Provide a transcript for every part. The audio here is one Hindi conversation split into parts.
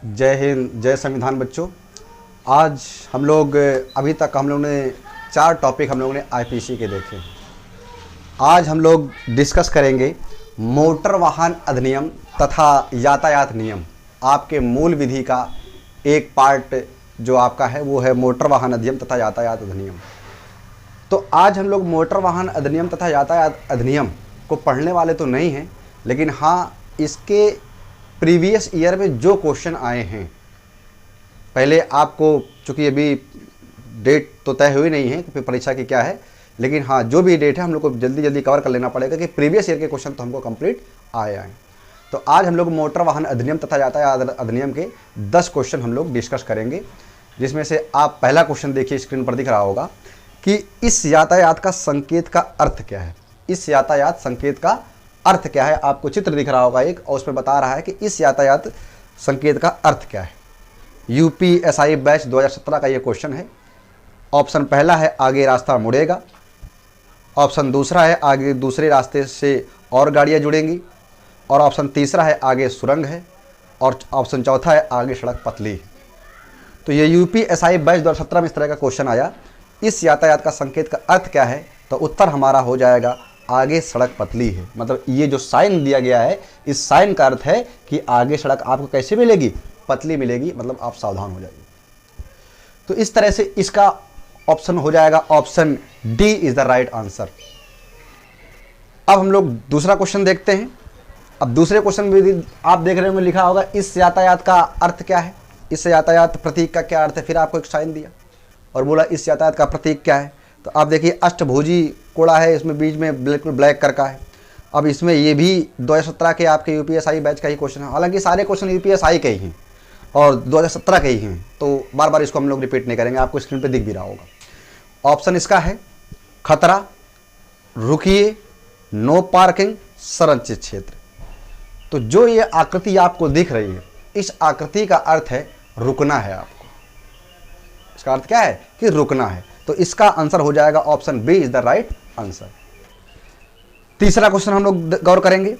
जय हिंद, जय संविधान बच्चों। आज हम लोग अभी तक हम लोग ने 4 टॉपिक हम लोगों ने आईपीसी के देखे हैं। आज हम लोग डिस्कस करेंगे मोटर वाहन अधिनियम तथा यातायात नियम। आपके मूल विधि का एक पार्ट जो आपका है वो है मोटर वाहन अधिनियम तथा यातायात अधिनियम। तो आज हम लोग मोटर वाहन अधिनियम तथा यातायात अधिनियम को पढ़ने वाले तो नहीं हैं, लेकिन हाँ इसके प्रीवियस ईयर में जो क्वेश्चन आए हैं, पहले आपको, चूँकि अभी डेट तो तय हुई नहीं है कि परीक्षा की क्या है, लेकिन हाँ जो भी डेट है हम लोग को जल्दी जल्दी कवर कर लेना पड़ेगा कि प्रीवियस ईयर के क्वेश्चन तो हमको कंप्लीट आए हैं। तो आज हम लोग मोटर वाहन अधिनियम तथा यातायात अधिनियम के 10 क्वेश्चन हम लोग डिस्कस करेंगे, जिसमें से आप पहला क्वेश्चन देखिए, स्क्रीन पर दिख रहा होगा कि इस यातायात का संकेत का अर्थ क्या है। इस यातायात संकेत का अर्थ क्या है, आपको चित्र दिख रहा होगा एक, और उसमें बता रहा है कि इस यातायात संकेत का अर्थ क्या है। यूपीएसआई बैच 2017 का ये क्वेश्चन है। ऑप्शन पहला है आगे रास्ता मुड़ेगा, ऑप्शन दूसरा है आगे दूसरे रास्ते से और गाड़ियाँ जुड़ेंगी, और ऑप्शन तीसरा है आगे सुरंग है, और ऑप्शन चौथा है आगे सड़क पतली। तो ये यूपीएसआई बैच 2017 में इस तरह का क्वेश्चन आया, इस यातायात का संकेत का अर्थ क्या है, तो उत्तर हमारा हो जाएगा आगे सड़क पतली है। मतलब ये जो साइन दिया गया है, इस साइन का अर्थ है कि आगे सड़क आपको कैसे मिलेगी, पतली मिलेगी, मतलब आप सावधान हो जाइए। तो इस तरह से इसका ऑप्शन हो जाएगा option D is the right answer. अब हम लोग दूसरा क्वेश्चन देखते हैं। अब दूसरे क्वेश्चन में आप देख रहे होंगे लिखा होगा इस यातायात का अर्थ क्या है, इस यातायात प्रतीक का क्या अर्थ है। फिर आपको एक साइन दिया और बोला इस यातायात का प्रतीक क्या है। तो आप देखिए अष्टभुजी कोड़ा है, इसमें बीच में बिल्कुल ब्लैक कर का है। अब इसमें ये भी 2017 के आपके यूपीएसआई बैच का ही क्वेश्चन है, हालांकि सारे क्वेश्चन यूपीएसआई के ही हैं और 2017 के ही हैं, तो बार बार इसको हम लोग रिपीट नहीं करेंगे, आपको स्क्रीन पे दिख भी रहा होगा। ऑप्शन इसका है खतरा, रुकिए, नो पार्किंग, संरक्षित क्षेत्र। तो जो ये आकृति आपको दिख रही है, इस आकृति का अर्थ है रुकना है आपको। इसका अर्थ क्या है कि रुकना है। तो इसका आंसर हो जाएगा option B is the right answer. तीसरा क्वेश्चन हम लोग गौर करेंगे।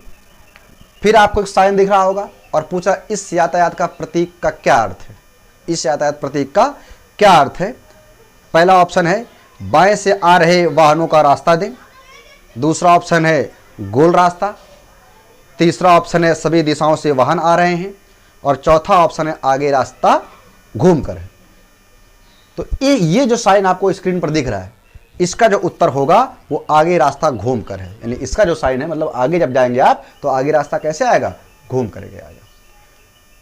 फिर आपको एक साइन दिख रहा होगा और पूछा इस यातायात का प्रतीक का क्या अर्थ है। इस यातायात प्रतीक का क्या अर्थ है। पहला ऑप्शन है बाएं से आ रहे वाहनों का रास्ता दें, दूसरा ऑप्शन है गोल रास्ता, तीसरा ऑप्शन है सभी दिशाओं से वाहन आ रहे हैं, और चौथा ऑप्शन है आगे रास्ता घूम कर है। तो ये जो साइन आपको स्क्रीन पर दिख रहा है, इसका जो उत्तर होगा वो आगे रास्ता घूम कर है। यानी इसका जो साइन है, मतलब आगे जब जाएंगे आप तो आगे रास्ता कैसे आएगा, घूम करके आएगा।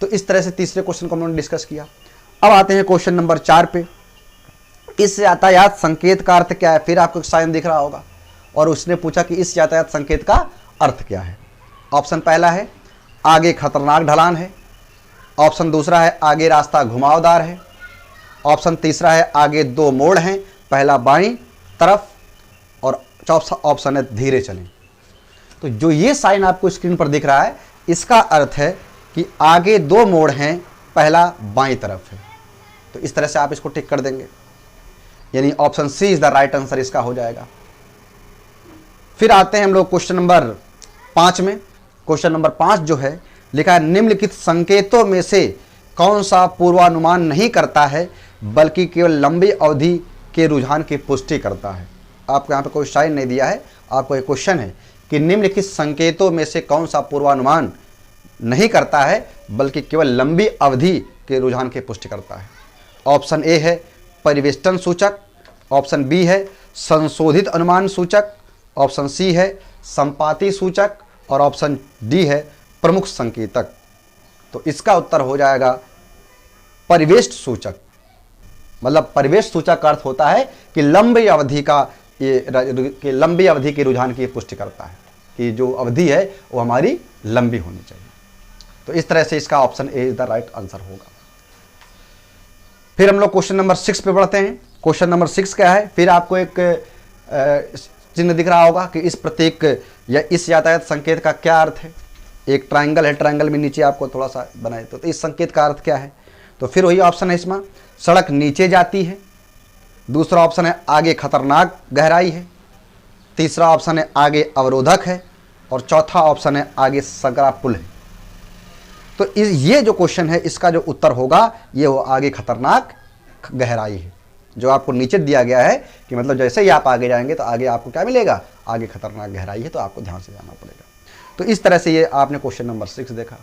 तो इस तरह से तीसरे क्वेश्चन को हमने डिस्कस किया। अब आते हैं क्वेश्चन नंबर 4 पे। इस यातायात संकेत का अर्थ क्या है। फिर आपको साइन दिख रहा होगा और उसने पूछा कि इस यातायात संकेत का अर्थ क्या है। ऑप्शन पहला है आगे खतरनाक ढलान है, ऑप्शन दूसरा है आगे रास्ता घुमावदार है, ऑप्शन तीसरा है आगे 2 मोड़ हैं, पहला बाईं तरफ, और चौथा ऑप्शन है धीरे चलें। तो जो ये साइन आपको स्क्रीन पर दिख रहा है, इसका अर्थ है कि आगे 2 मोड़ हैं, पहला बाईं तरफ है। तो इस तरह से आप इसको टिक कर देंगे, यानी option C is the right answer इसका हो जाएगा। फिर आते हैं हम लोग क्वेश्चन नंबर 5 में। क्वेश्चन नंबर 5 जो है लिखा है निम्नलिखित संकेतों में से कौन सा पूर्वानुमान नहीं करता है बल्कि केवल लंबी अवधि के रुझान की पुष्टि करता है। आपको यहाँ पे कोई साइन नहीं दिया है, आपको एक क्वेश्चन है कि निम्नलिखित संकेतों में से कौन सा पूर्वानुमान नहीं करता है बल्कि केवल लंबी अवधि के रुझान की पुष्टि करता है। ऑप्शन ए है परिवेष्टन सूचक, ऑप्शन बी है संशोधित अनुमान सूचक, ऑप्शन सी है संपाती सूचक, और ऑप्शन डी है प्रमुख संकेतक। तो इसका उत्तर हो जाएगा परिवेष्ट सूचक। मतलब परिवेश सूचक का अर्थ होता है कि लंबी अवधि का ये लंबी अवधि के रुझान की पुष्टि करता है कि जो अवधि है वो हमारी लंबी होनी चाहिए। तो इस तरह से इसका option A is the right answer होगा। फिर हम लोग क्वेश्चन नंबर 6 पे बढ़ते हैं। क्वेश्चन नंबर 6 क्या है। फिर आपको एक चिन्ह दिख रहा होगा कि इस प्रतीक या इस यातायात संकेत का क्या अर्थ है। एक ट्रायंगल है, ट्रायंगल में नीचे आपको थोड़ा सा बनाए, तो इस संकेत का अर्थ क्या है। तो फिर वही ऑप्शन है इसमें सड़क नीचे जाती है, दूसरा ऑप्शन है आगे खतरनाक गहराई है, तीसरा ऑप्शन है आगे अवरोधक है, और चौथा ऑप्शन है आगे संकरा पुल है। तो ये जो क्वेश्चन है इसका जो उत्तर होगा ये वो आगे खतरनाक गहराई है, जो आपको नीचे दिया गया है कि मतलब जैसे ही आप आगे जाएंगे तो आगे आपको क्या मिलेगा, आगे खतरनाक गहराई है, तो आपको ध्यान से जाना पड़ेगा। तो इस तरह से ये आपने क्वेश्चन नंबर 6 देखा।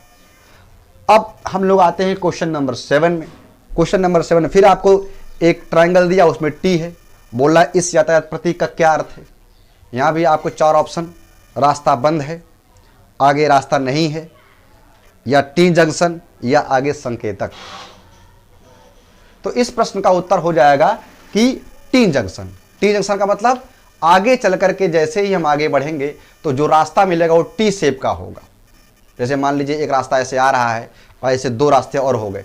अब हम लोग आते हैं क्वेश्चन नंबर 7 में। क्वेश्चन नंबर 7 में फिर आपको एक ट्रायंगल दिया, उसमें टी है, बोला इस यातायात प्रतीक का क्या अर्थ है। यहाँ भी आपको 4 ऑप्शन, रास्ता बंद है, आगे रास्ता नहीं है, या टी जंक्शन, या आगे संकेतक। तो इस प्रश्न का उत्तर हो जाएगा कि टी जंक्शन। टी जंक्शन का मतलब आगे चल करके जैसे ही हम आगे बढ़ेंगे तो जो रास्ता मिलेगा वो टी शेप का होगा। जैसे मान लीजिए एक रास्ता ऐसे आ रहा है और ऐसे 2 रास्ते और हो गए,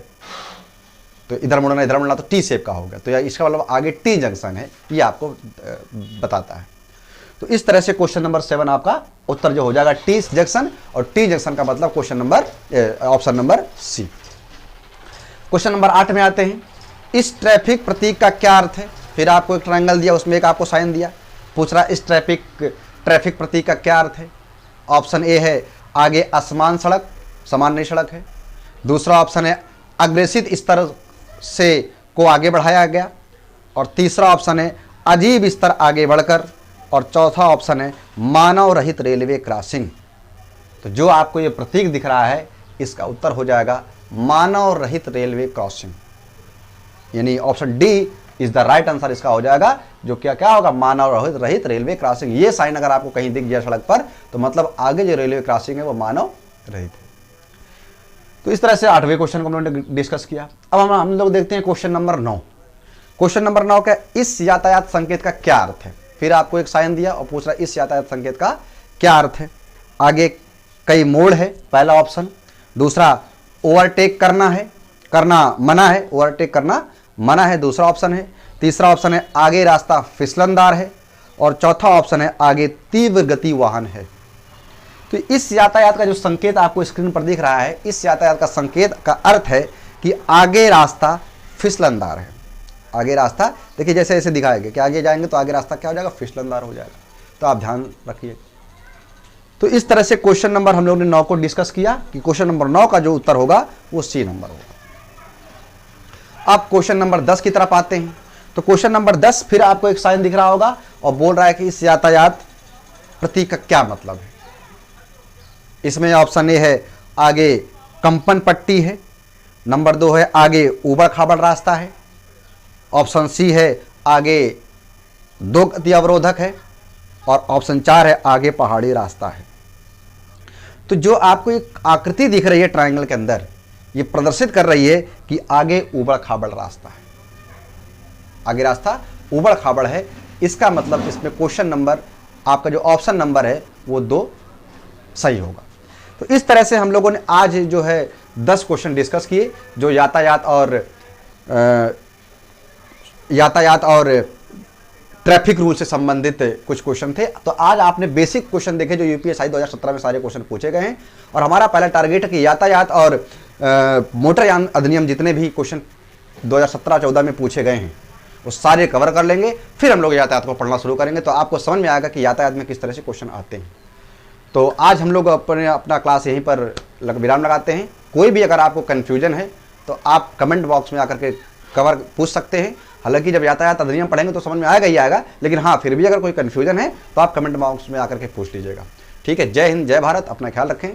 तो इधर मुड़ना तो टी शेप का होगा, तो या इसका मतलब आगे टी जंक्शन है, ये आपको बताता है। तो इस तरह से क्वेश्चन नंबर 7 आपका उत्तर जो हो जाएगा टी जंक्शन, और टी जंक्शन का मतलब question number option number C. Question number 8 में आते हैं, इस ट्रैफिक प्रतीक का क्या अर्थ है। फिर आपको एक ट्रायंगल दिया, उसमें एक आपको साइन दिया, पूछ रहा इस ट्रैफिक प्रतीक का क्या अर्थ है। ऑप्शन ए है आगे असमान सड़क, समान नहीं सड़क है। दूसरा ऑप्शन है अग्रेसित स्तर से को आगे बढ़ाया गया, और तीसरा ऑप्शन है अजीब स्तर आगे बढ़कर, और चौथा ऑप्शन है मानव रहित रेलवे क्रॉसिंग। तो जो आपको ये प्रतीक दिख रहा है इसका उत्तर हो जाएगा मानव रहित रेलवे क्रॉसिंग, यानी option D is the right answer इसका हो जाएगा, जो क्या होगा, मानव रहित रेलवे क्रॉसिंग। ये साइन अगर आपको कहीं दिख गया सड़क पर तो मतलब आगे जो रेलवे क्रॉसिंग है वो मानव रहित है। तो इस तरह से 8वें क्वेश्चन को हमने डिस्कस किया। अब हम लोग देखते हैं क्वेश्चन नंबर 9। क्वेश्चन नंबर 9 का इस यातायात संकेत का क्या अर्थ है। फिर आपको एक साइन दिया और पूछ रहा है इस यातायात संकेत का क्या अर्थ है। आगे कई मोड़ है, पहला ऑप्शन। दूसरा ओवरटेक करना मना है, ओवरटेक करना मना है, दूसरा ऑप्शन है। तीसरा ऑप्शन है आगे रास्ता फिसलनदार है, और चौथा ऑप्शन है आगे तीव्र गति वाहन है। तो इस यातायात का जो संकेत आपको स्क्रीन पर दिख रहा है, इस यातायात का संकेत का अर्थ है कि आगे रास्ता फिसलनदार है। आगे रास्ता देखिए जैसे ऐसे दिखाएंगे कि आगे जाएंगे तो आगे रास्ता क्या हो जाएगा, फिसलनदार हो जाएगा। तो आप ध्यान रखिए। तो इस तरह से क्वेश्चन नंबर हम लोग ने 9 को डिस्कस किया कि क्वेश्चन नंबर 9 का जो उत्तर होगा वो सी नंबर होगा। अब क्वेश्चन नंबर 10 की तरफ आते हैं। तो क्वेश्चन नंबर 10 फिर आपको एक साइन दिख रहा होगा और बोल रहा है कि इस यातायात प्रतीक का क्या मतलब है। इसमें ऑप्शन ए है आगे कंपन पट्टी है, नंबर 2 है आगे ऊबड़ खाबड़ रास्ता है, ऑप्शन सी है आगे 2 गति अवरोधक है, और ऑप्शन 4 है आगे पहाड़ी रास्ता है। तो जो आपको एक आकृति दिख रही है ट्रायंगल के अंदर, ये प्रदर्शित कर रही है कि आगे ऊबड़ खाबड़ रास्ता है, आगे रास्ता ऊबड़ खाबड़ है। इसका मतलब इसमें क्वेश्चन नंबर आपका जो ऑप्शन नंबर है वो 2 सही होगा। तो इस तरह से हम लोगों ने आज जो है 10 क्वेश्चन डिस्कस किए, जो यातायात और ट्रैफिक रूल से संबंधित कुछ क्वेश्चन थे। तो आज आपने बेसिक क्वेश्चन देखे जो यूपीएससी 2017 में सारे क्वेश्चन पूछे गए हैं, और हमारा पहला टारगेट है कि यातायात और मोटरयान अधिनियम जितने भी क्वेश्चन 2017-14 में पूछे गए हैं वो सारे कवर कर लेंगे। फिर हम लोग यातायात को पढ़ना शुरू करेंगे, तो आपको समझ में आएगा कि यातायात में किस तरह से क्वेश्चन आते हैं। तो आज हम लोग अपना क्लास यहीं पर विराम लगाते हैं। कोई भी अगर आपको कन्फ्यूजन है तो आप कमेंट बॉक्स में आकर के कवर पूछ सकते हैं। हालांकि जब यातायात अधिनियम पढ़ेंगे तो समझ में आएगा ही आएगा, लेकिन हाँ फिर भी अगर कोई कन्फ्यूजन है तो आप कमेंट बॉक्स में आकर के पूछ लीजिएगा। ठीक है, जय हिंद, जय भारत, अपना ख्याल रखें।